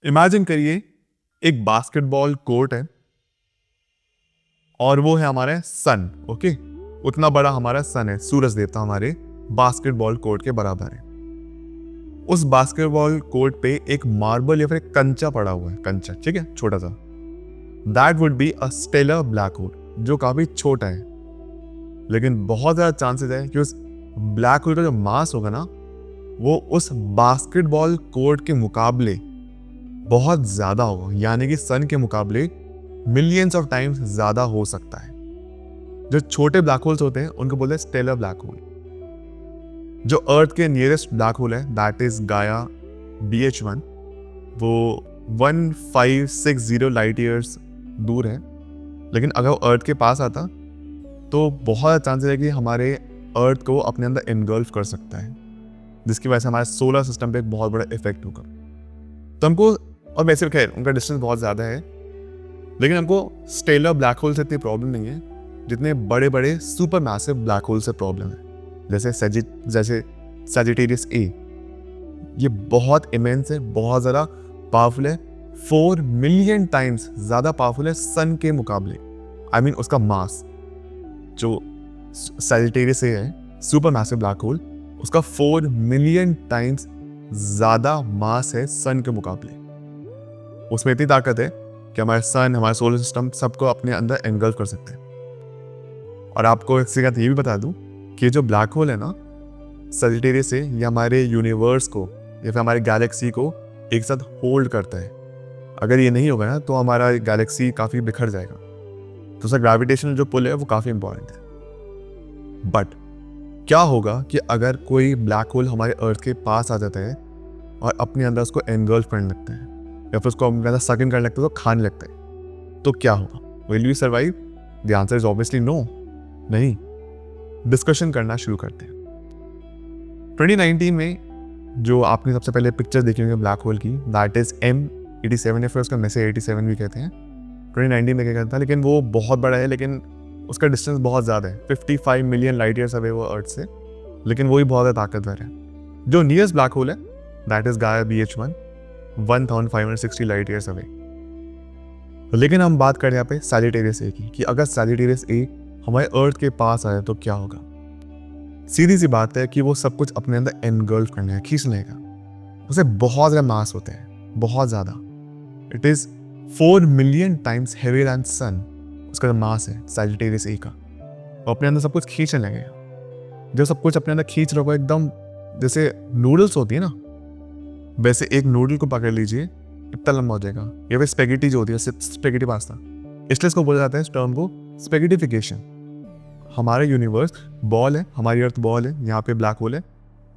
Imagine करिए एक basketball court है और वो है हमारे सन। ओके, उतना बड़ा हमारा सन है, सूरज देवता हमारे बास्केटबॉल कोर्ट के बराबर है। उस बास्केटबॉल कोर्ट पे एक मार्बल या फिर एक कंचा पड़ा हुआ है, कंचा, ठीक है, छोटा सा। That would be a stellar black hole, जो काफी छोटा है, लेकिन बहुत ज्यादा चांसेस है कि उस ब्लैक होल का जो मास होगा ना, वो उस बास्केटबॉल कोर्ट के मुकाबले बहुत ज्यादा होगा, यानी कि सन के मुकाबले मिलियंस ऑफ टाइम्स ज्यादा हो सकता है। जो छोटे ब्लैक होल्स होते हैं उनको बोलते हैं स्टेलर ब्लैक होल। जो अर्थ के नियरेस्ट ब्लैक होल है, दैट इज गाया BH1, वो 1560 लाइट ईयर्स दूर है। लेकिन अगर वो अर्थ के पास आता तो बहुत चांसेस है कि हमारे अर्थ को अपने अंदर इनगल्फ कर सकता है, जिसकी वजह से हमारे सोलर सिस्टम पे एक बहुत बड़ा इफेक्ट होगा। तो हमको, और वैसे खैर उनका डिस्टेंस बहुत ज़्यादा है, लेकिन हमको स्टेलर ब्लैक होल से इतनी प्रॉब्लम नहीं है जितने बड़े बड़े सुपर मैसिव ब्लैक होल से प्रॉब्लम है। जैसे सैजिटेरियस ए, ये बहुत इमेंस है, बहुत ज़्यादा पावरफुल है, 4 मिलियन टाइम्स ज़्यादा पावरफुल है सन के मुकाबले। आई मीन उसका मास, जो सैजिटेरियस ए है सुपर मैसिव ब्लैक होल, उसका 4 मिलियन टाइम्स ज़्यादा मास है सन के मुकाबले। उसमें इतनी ताकत है कि हमारे सन, हमारे सोलर सिस्टम सबको अपने अंदर एनगल्फ कर सकते हैं। और आपको एक बात ये भी बता दूं कि जो ब्लैक होल है ना, सजिटेरियस से, ये हमारे यूनिवर्स को या फिर हमारी गैलेक्सी को एक साथ होल्ड करता है। अगर ये नहीं होगा ना तो हमारा गैलेक्सी काफ़ी बिखर जाएगा। तो उसका ग्रेविटेशनल जो पुल है वो काफ़ी इंपॉर्टेंट है। बट क्या होगा कि अगर कोई ब्लैक होल हमारे अर्थ के पास आ जाता है और अपने अंदर उसको एनगल्फ करने लगता है या फिर उसको अपने अंदर सक इन करने लगता है, तो खाने लगता है, तो क्या होगा? Will we survive? The answer is obviously no. नहीं। डिस्कशन करना शुरू करते हैं। 2019 में जो आपने सबसे पहले पिक्चर देखी होंगी ब्लैक होल की, दैट इज M87 या फिर उसका मैसे 87 भी कहते हैं, 2019 में क्या कहता था। लेकिन वो बहुत बड़ा है, लेकिन उसका डिस्टेंस बहुत ज़्यादा है, 55 मिलियन लाइट ईयर्स अवे वो अर्थ से, लेकिन वही बहुत ज़्यादा ताकतवर है। जो नियरेस्ट ब्लैक होल है, दैट इज गाया BH1, 1560 लाइट ईयर्स अवे। लेकिन हम बात करें यहाँ पे सैजिटेरियस ए की, कि अगर सैजिटेरियस ए हमारे अर्थ के पास आए तो क्या होगा? सीधी सी बात है कि वो सब कुछ अपने अंदर एनगल्फ करने का, खींच लेगा। उसे बहुत ज़्यादा मास होते हैं, बहुत ज़्यादा। It is 4 million times heavier than sun, उसका मास है सैजिटेरियस ए का। वो अपने अंदर सब कुछ खींचने लगेगा। जो सब कुछ अपने अंदर खींच रहा होगा, एकदम जैसे नूडल्स होती है ना, वैसे एक नूडल को पकड़ लीजिए, इतना लंबा हो जाएगा। या फिर स्पेगेटी जो होती है, स्पेगेटी पास्ता, इसलिए इसको बोला जाता है, इस टर्म को, स्पेगेटिफिकेशन। हमारा यूनिवर्स बॉल है, हमारी अर्थ बॉल है, यहाँ पे ब्लैक होल है।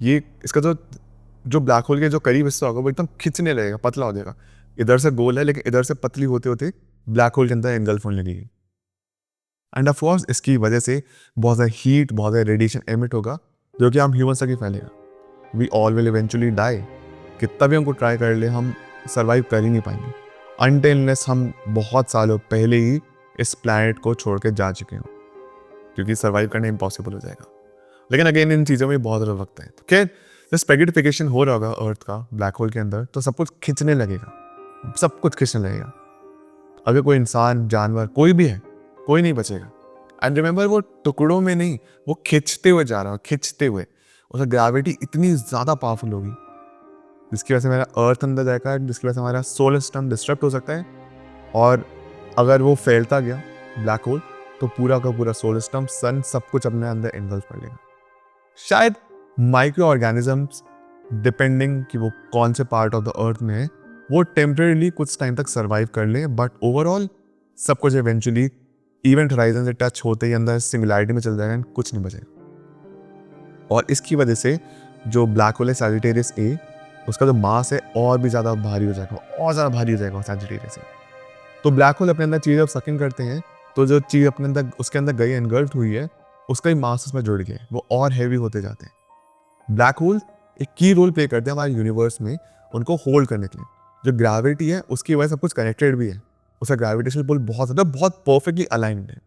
ये इसका जो ब्लैक होल के जो करीब हिस्सा होगा वो एकदम खिंचने लगेगा, पतला हो जाएगा। इधर से गोल है, लेकिन इधर से पतली होते होते ब्लैक होल के अंदर एनगल्फ होने लगेगी। एंड ऑफ कोर्स इसकी वजह से बहुत ज़्यादा हीट, बहुत ज़्यादा रेडिएशन एमिट होगा, जो कि हम ह्यूमंस तक ही फैलेगा। We all will eventually die. कितना भी हमको ट्राई कर ले, हम सर्वाइव कर ही नहीं पाएंगे अनटिल हम बहुत सालों पहले ही इस प्लैनेट को छोड़ के जा चुके हों, क्योंकि सर्वाइव करना इम्पॉसिबल हो जाएगा। लेकिन अगेन इन चीज़ों में बहुत ज़्यादा वक्त है। तो खैर, जब स्पेगिडिफिकेशन हो रहा होगा अर्थ का ब्लैक होल के अंदर, तो सब कुछ खींचने लगेगा, सब कुछ खींचने लगेगा। अगर कोई इंसान, जानवर, कोई भी है, कोई नहीं बचेगा। एंड रिमेंबर, वो टुकड़ों में नहीं, वो खींचते हुए जा रहा है, खींचते हुए। उसका ग्रेविटी इतनी ज़्यादा पावरफुल होगी, जिसकी वजह से मेरा अर्थ अंदर जाएगा, जिसकी वजह से हमारा सोलर सिस्टम डिस्टर्ब हो सकता है। और अगर वो फैलता गया ब्लैक होल, तो पूरा का पूरा सोलर सिस्टम, सन, सब कुछ अपने अंदर इन्वॉल्व कर लेगा। शायद माइक्रो ऑर्गेनिजम्स, डिपेंडिंग कि वो कौन से पार्ट ऑफ द अर्थ में है, वो टेम्परेरीली कुछ टाइम तक सर्वाइव कर ले, बट ओवरऑल सब कुछ इवेंचुअली इवेंट होराइजन से टच होते ही अंदर सिंगुलैरिटी में चल जाएगा, कुछ नहीं बचेगा। और इसकी वजह से जो ब्लैक होल है सैजिटेरियस ए, उसका जो मास है और भी ज़्यादा भारी हो जाएगा, और ज़्यादा भारी हो जाएगा सैजिटेरियस से। तो ब्लैक होल अपने अंदर चीज़ जब सकिंग करते हैं, तो जो चीज़ अपने अंदर, उसके अंदर गई, एनगल्फ्ड हुई है, उसका ही मास उसमें जुड़ गया, वो और हैवी होते जाते हैं। ब्लैक होल एक की रोल प्ले करते हैं हमारे यूनिवर्स में, उनको होल्ड करने के लिए। जो ग्रेविटी है उसकी वजह से सब कुछ कनेक्टेड भी है, उसका ग्रेविटेशनल पुल बहुत ज़्यादा, बहुत परफेक्टली अलाइंड है।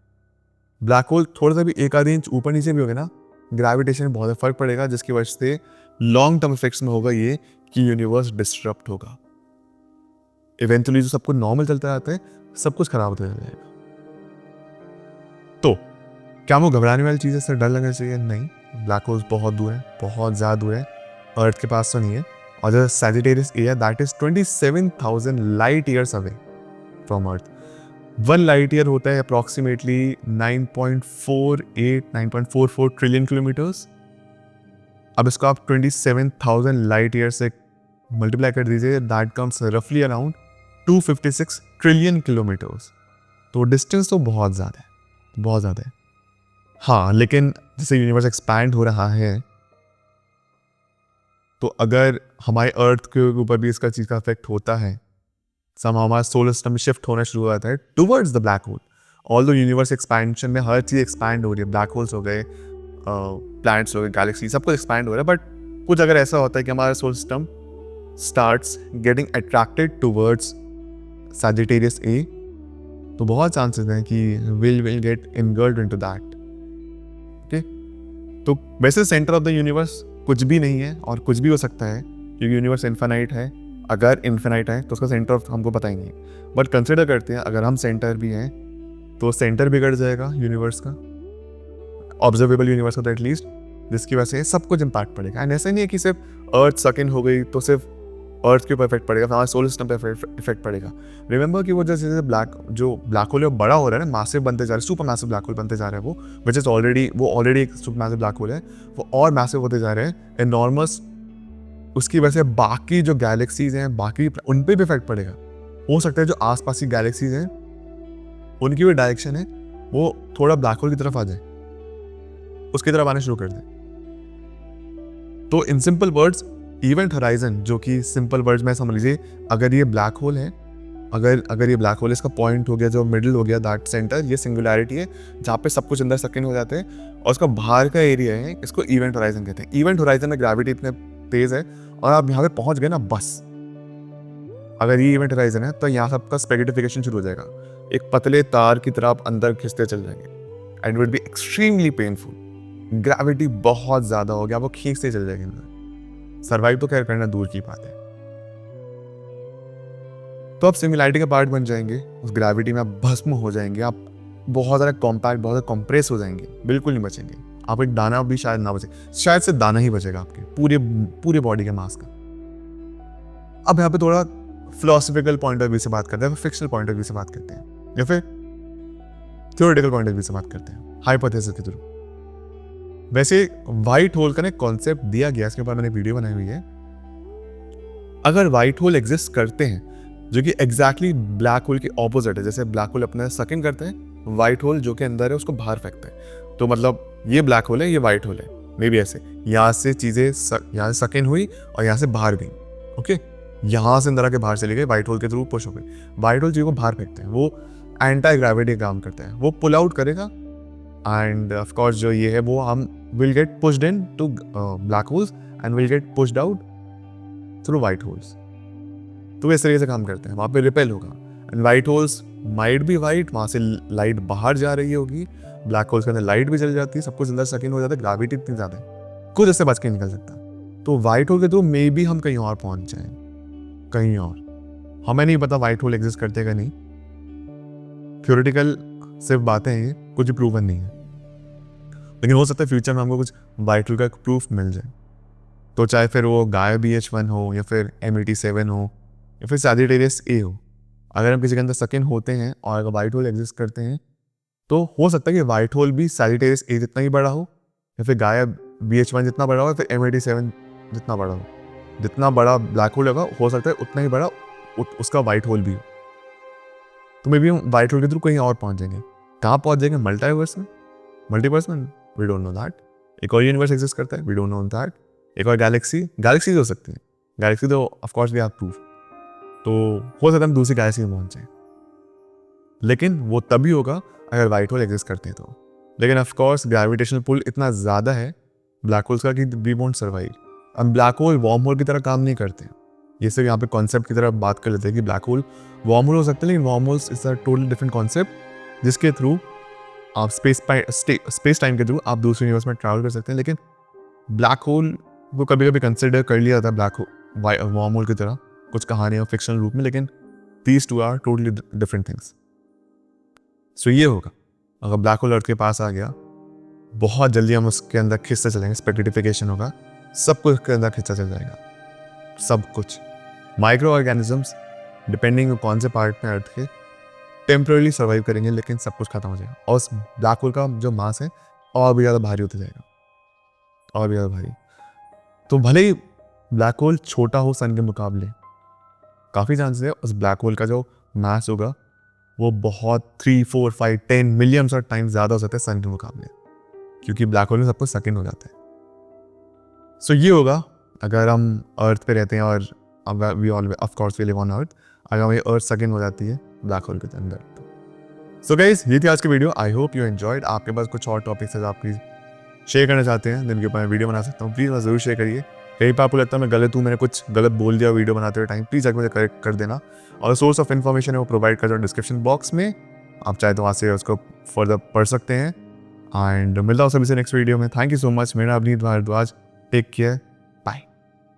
ब्लैक होल थोड़ा सा भी एक आध इंच ऊपर नीचे भी होगा ना, ग्रेविटेशन में बहुत फर्क पड़ेगा, जिसकी वजह से लॉन्ग टर्म इफेक्ट्स में होगा ये कि यूनिवर्स डिस्टर्ब होगा। इवेंचुअली जो सब कुछ नॉर्मल चलता रहता है, सब कुछ खराब होता जाएगा। तो क्या वो घबराने वाली चीज़ से डर लगना चाहिए? नहीं। ब्लैक होल्स बहुत दूर है, बहुत ज़्यादा दूर है, अर्थ के पास तो नहीं है। और जो सैजिटेरियस ए है that is 27,000 light years away from earth. 1 light year होता है अप्रॉक्सीमेटली 9.44 ट्रिलियन किलोमीटर्स। अब इसको आप 27,000 लाइट ईयर से मल्टीप्लाई कर दीजिए, दैट कम्स रफली अराउंड 256 ट्रिलियन किलोमीटर्स। तो डिस्टेंस तो बहुत ज़्यादा है, बहुत ज़्यादा है। हाँ, लेकिन जैसे यूनिवर्स एक्सपैंड हो रहा है, तो अगर हमारे अर्थ के ऊपर भी इसका चीज़ का इफेक्ट होता है, हमारा सोलर सिस्टम में शिफ्ट होना शुरू हो जाता है towards the black hole. Although universe expansion में हर चीज़ एक्सपैंड हो रही है, ब्लैक होल्स हो गए, प्लैनेट्स हो गए, गैलेक्सी, सब कुछ एक्सपैंड हो रहा है। बट कुछ अगर ऐसा होता है कि हमारा solar system starts getting attracted towards Sagittarius A, तो बहुत चांसेस हैं कि will get engulfed into that. Okay, तो वैसे सेंटर ऑफ द यूनिवर्स कुछ भी नहीं है और कुछ भी हो सकता है, क्योंकि यूनिवर्स इन्फिनाइट है। अगर इन्फिनाइट है तो उसका सेंटर ऑफ हमको पता ही नहीं है, बट कंसिडर करते हैं अगर हम सेंटर भी हैं तो सेंटर बिगड़ जाएगा यूनिवर्स का, ऑब्जर्वेबल यूनिवर्स का, तो एटलीस्ट, जिसकी वजह से सब कुछ इम्पैक्ट पड़ेगा। एंड ऐसा नहीं है कि सिर्फ अर्थ सक इन हो गई तो सिर्फ अर्थ के ऊपर इफेक्ट पड़ेगा, हमारे सोलर सिस्टम पे इफेक्ट पड़ेगा। रिमेंबर कि वो जैसे ब्लैक होल बड़ा हो रहा है ना, मासिव बनते जा रहे हैं, सुपर मैसिव ब्लैक होल बनते जा रहे हैं, वो विच इज ऑलरेडी एक सुपर मैसिव ब्लैक होल है, वो और मैसिव होते जा रहे हैं, एनॉर्मस। उसकी वजह से बाकी जो गैलेक्सीज हैं, बाकी उन पे भी इफेक्ट पड़ेगा। हो सकता है जो आसपास की गैलेक्सीज हैं उनकी भी डायरेक्शन है वो थोड़ा ब्लैक होल की तरफ आ जाए, उसकी तरफ आने शुरू कर दे। तो in simple words, event horizon, जो कि सिंपल वर्ड्स में समझ लीजिए, अगर ये ब्लैक होल है, अगर ये ब्लैक होल, इसका पॉइंट हो गया, जो मिडिल हो गया, दैट सेंटर, ये सिंगुलैरिटी है जहाँ पे सब कुछ अंदर सकिन हो जाते हैं, और उसका बाहर का एरिया है, इसको इवेंट होराइजन कहते हैं। इवेंट होराइजन में ग्रेविटी इतने तेज है और आप यहाँ पे पहुंच गए ना, बस अगर ये इवेंट होराइजन है तो यहाँ सबका स्पेगिटिफिकेशन शुरू हो जाएगा, एक पतले तार की तरह आप अंदर खिंचते चल जाएंगे, and will be extremely painful. Gravity बहुत ज्यादा हो गया, वो खींचते चल जाएंगे अंदर। सर्वाइव तो खैर करना दूर की बात है। तो आप सिंगुलैरिटी का पार्ट बन जाएंगे, उस ग्रेविटी में आप भस्म हो जाएंगे, आप बहुत ज़्यादा कॉम्पैक्ट, बहुत ज़्यादा कंप्रेस हो जाएंगे, बिल्कुल नहीं बचेंगे। आप एक दाना भी शायद ना बचे, शायद से दाना ही बचेगा आपके पूरे बॉडी के मास का। अब यहाँ पे थोड़ा फिलोसफिकल पॉइंट ऑफ व्यू से बात करते हैं, फिक्शनल पॉइंट ऑफ व्यू से बात करते हैं, या फिर थ्योरेटिकल पॉइंट ऑफ व्यू से बात करते हैं, हाइपोथेसिस के थ्रू। वैसे व्हाइट होल का ना कॉन्सेप्ट दिया गया, इसके ऊपर मैंने वीडियो बनाई हुई है। अगर व्हाइट होल एग्जिस्ट करते हैं, जो कि एग्जैक्टली ब्लैक होल के ऑपोजिट है, जैसे ब्लैक होल अपने सकिंग करते हैं, व्हाइट होल जो कि अंदर है उसको बाहर फेंकते हैं, तो मतलब ये ब्लैक होल है, ये व्हाइट होल है, मे बी ऐसे यहाँ से चीज़ें यहाँ से सकिन हुई और यहाँ से बाहर गई। ओके, यहाँ से अंदर आके बाहर चली गई, व्हाइट होल के थ्रू पुश हो गई। व्हाइट होल चीज़ को बाहर फेंकते हैं, वो एंटी ग्रेविटी काम करते हैं, वो पुल आउट करेगा, एंड ऑफ कोर्स जो ये है वो हम will get pushed into black holes and will get pushed out through white holes. तो इस तरीके से काम करते हैं, वहाँ पे रिपेल होगा, and white holes might be white, वहाँ से लाइट बाहर जा रही होगी, ब्लैक होल्स के अंदर लाइट भी चल जाती है, सब कुछ अंदर सकिन हो जाता है, ग्रेविटी इतनी ज़्यादा है, कुछ इससे बच के निकल सकता। तो व्हाइट होल के थ्रू मे बी हम कहीं और पहुँच जाएं, कहीं और। हमें नहीं पता व्हाइट होल एग्जिस्ट करते का नहीं, थ्योरेटिकल सिर्फ बातें हैं, कुछ भी प्रूवन नहीं है, लेकिन हो सकता है फ्यूचर में हमको कुछ व्हाइट होल का प्रूफ मिल जाए। तो चाहे फिर वो गाया BH1 हो, या फिर M87 हो, या फिर सैजिटेरियस ए हो, अगर हम किसी के अंदर सकिन होते हैं और अगर व्हाइट होल एग्जिस्ट करते हैं, तो हो सकता है कि व्हाइट होल भी सैजिटेरियस ए जितना ही बड़ा हो, या फिर गाया BH1 जितना बड़ा हो, या फिर M87 जितना बड़ा हो। जितना बड़ा ब्लैक होल होगा, हो सकता है उतना ही बड़ा उसका व्हाइट होल भी हो। तो मे बी हम व्हाइट होल के थ्रू कहीं और पहुंच जाएंगे। कहाँ पहुंच जाएंगे? मल्टीवर्स में, वी डोंट नो दैट। एक और यूनिवर्स एग्जिस्ट करता है, वी डोंट नो दैट। एक और गैलेक्सी हो सकती है, गैलेक्सी तो of course we have proof. तो हो सकता है हम दूसरी गैलेक्सी में पहुंच जाए, लेकिन वो तभी होगा अगर व्हाइट होल एग्जिस्ट करते हैं तो। लेकिन ऑफ कोर्स ग्रेविटेशनल पुल इतना ज़्यादा है ब्लैक होल्स का कि वी वोंट सर्वाइव। अब ब्लैक होल वार्म होल की तरह काम नहीं करते हैं, ये सिर्फ यहाँ पे कॉन्सेप्ट की तरह बात कर लेते हैं कि ब्लैक होल वार्म होल हो सकते हैं, लेकिन warm holes is a totally different concept, जिसके थ्रू आप स्पेस टाइम के थ्रू आप दूसरे यूनिवर्स में ट्रैवल कर सकते हैं। लेकिन ब्लैक होल को कभी कभी कंसिडर कर लिया जाता है ब्लैक होल वार्म होल की तरह, कुछ कहानियाँ फिक्शनल रूप में, लेकिन these two are totally different things. So ये होगा, अगर ब्लैक होल अर्थ के पास आ गया, बहुत जल्दी हम उसके अंदर खिंचते चलेंगे, स्पेक्टिफिकेशन होगा, सब कुछ उसके अंदर खिंचता चल जाएगा, सब कुछ। माइक्रो ऑर्गेनिजम्स डिपेंडिंग कौन से पार्ट में अर्थ के टेम्पररी सर्वाइव करेंगे, लेकिन सब कुछ खत्म हो जाएगा और उस ब्लैक होल का जो मास है और भी ज़्यादा भारी होता जाएगा, और भी ज़्यादा भारी। तो भले ही ब्लैक होल छोटा हो सन के मुकाबले, काफ़ी चांसेस है उस ब्लैक होल का जो मास होगा वो बहुत 3, 4, 5, 10 मिलियंस ऑफ टाइम्स ज़्यादा हो सकता है सन के मुकाबले, क्योंकि ब्लैक होल में सब कुछ सेकंड हो जाता है। सो ये होगा अगर हम अर्थ पे रहते हैं और we all of course we live on earth, अगर हमारी अर्थ सेकंड हो जाती है ब्लैक होल के अंदर तो। सो गाइस, ये थी आज की video. I hope you enjoyed. आपके पास कुछ और टॉपिक्स है जो आप प्लीज़ शेयर करना चाहते हैं जिनके ऊपर मैं वीडियो बना सकता हूँ, प्लीज़ मैं ज़रूर शेयर करिए। कहीं पर आपको लगता है मैं गलत हूँ, मैंने कुछ गलत बोल दिया वीडियो बनाते हुए टाइम, प्लीज़ आकर मुझे करेक्ट कर देना। और सोर्स ऑफ इन्फॉर्मेशन है वो प्रोवाइड कर दो डिस्क्रिप्शन बॉक्स में, आप चाहे तो वहाँ से उसको फर्दर पढ़ सकते हैं। एंड मिलता हूँ सभी से नेक्स्ट वीडियो में। Thank you so much. मेरा अवनीत भारद्वाज, टेक केयर।